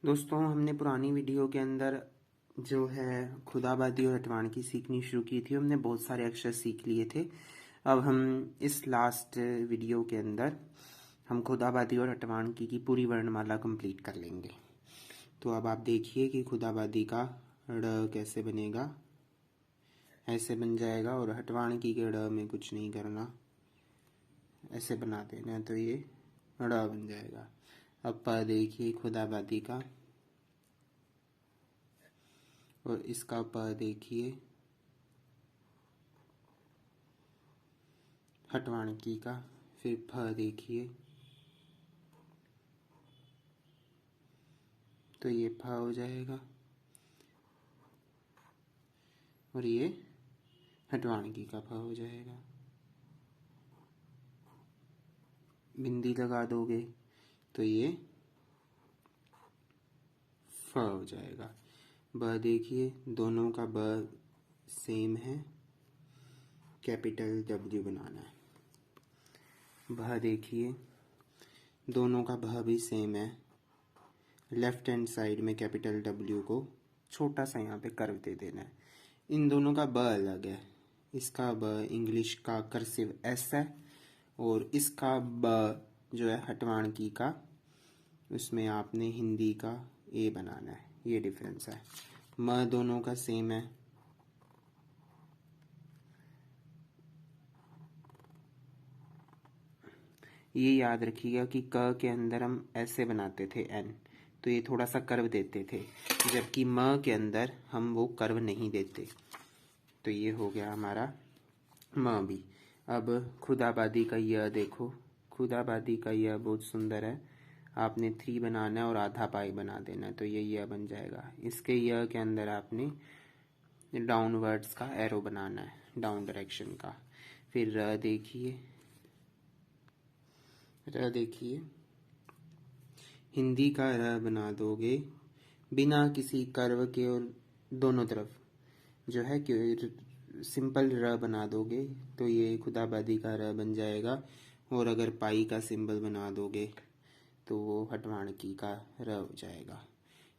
दोस्तों, हमने पुरानी वीडियो के अंदर जो है खुदाबादी और हटवाणकी सीखनी शुरू की थी। हमने बहुत सारे अक्षर सीख लिए थे। अब हम इस लास्ट वीडियो के अंदर हम खुदाबादी और हटवाणकी की पूरी वर्णमाला कंप्लीट कर लेंगे। तो अब आप देखिए कि खुदाबादी का ड़ कैसे बनेगा। ऐसे बन जाएगा और हटवाणकी के ड़ में कुछ नहीं करना, ऐसे बना देना तो ये ड़ बन जाएगा। अब प देखिए खुदाबादी का, और इसका प देखिए हटवाणकी का, फिर फ देखिए तो ये फ हो जाएगा और ये हटवाणकी का फ हो जाएगा। बिंदी लगा दोगे तो ये फ हो जाएगा। ब देखिए, दोनों का ब सेम है, कैपिटल W बनाना है। भ देखिए, दोनों का भ भी सेम है, लेफ्ट हैंड साइड में कैपिटल W को छोटा सा यहाँ पे कर्व दे देना है। इन दोनों का ब अलग है, इसका ब इंग्लिश का कर्सिव S है और इसका ब जो है हटवाणकी का, उसमें आपने हिंदी का A बनाना है। ये डिफरेंस है। म दोनों का सेम है, ये याद रखिएगा कि क के अंदर हम ऐसे बनाते थे N, तो ये थोड़ा सा कर्व देते थे, जबकि म के अंदर हम वो कर्व नहीं देते। तो ये हो गया हमारा म भी। अब खुदाबादी का य देखो, खुदाबादी का य बहुत सुंदर है। आपने 3 बनाना है और आधा पाई बना देना है, तो ये य बन जाएगा। इसके य के अंदर आपने डाउनवर्ड्स का एरो बनाना है, डाउन डायरेक्शन का। फिर र देखिए, र देखिए, हिंदी का र बना दोगे बिना किसी कर्व के, और दोनों तरफ जो है कि सिंपल र बना दोगे तो ये खुदाबादी का र बन जाएगा। और अगर पाई का सिंबल बना दोगे तो वो हटवाणकी का र हो जाएगा।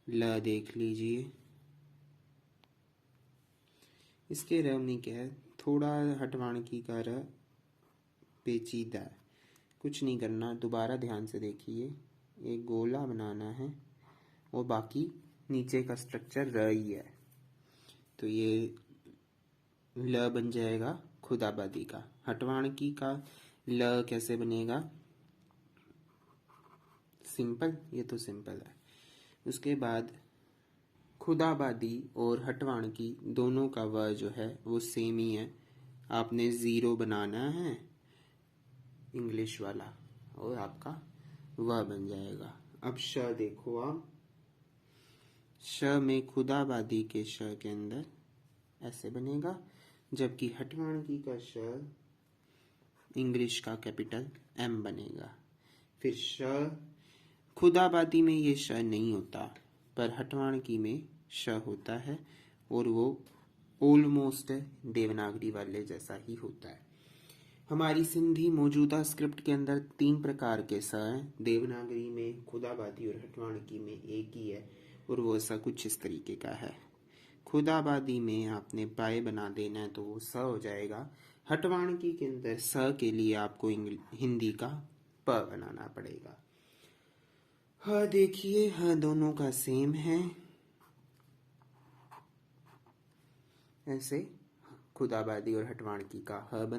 ल देख लीजिए, इसके र में क्या है, थोड़ा हटवाणकी का र पेचीदा है, कुछ नहीं करना। दोबारा ध्यान से देखिए, एक गोला बनाना है और बाकी नीचे का स्ट्रक्चर र ही है, तो ये ल बन जाएगा खुदाबादी का। हटवाणकी का ल कैसे बनेगा, सिंपल, ये तो सिंपल है। उसके बाद खुदाबादी और हटवाणकी दोनों का व जो है वो सेम ही है। आपने 0 बनाना है इंग्लिश वाला और आपका व बन जाएगा। अब श देखो आप, श में खुदाबादी के श के अंदर ऐसे बनेगा, जबकि हटवाणकी का श इंग्लिश का कैपिटल M बनेगा। फिर श, खुदाबादी में ये श नहीं होता पर हटवाणकी में श होता है और वो ऑलमोस्ट देवनागरी वाले जैसा ही होता है। हमारी सिंधी मौजूदा स्क्रिप्ट के अंदर 3 प्रकार के स हैं। देवनागरी में, खुदाबादी और हटवाणकी में एक ही है और वो सा कुछ इस तरीके का है। खुदाबादी में आपने पाए बना देना है तो वो स हो जाएगा। हटवाणकी के अंदर स के लिए आपको हिंदी का प बनाना पड़ेगा। ह देखिए, ह दोनों का सेम है, ऐसे खुदाबादी और हटवाणकी का ह बन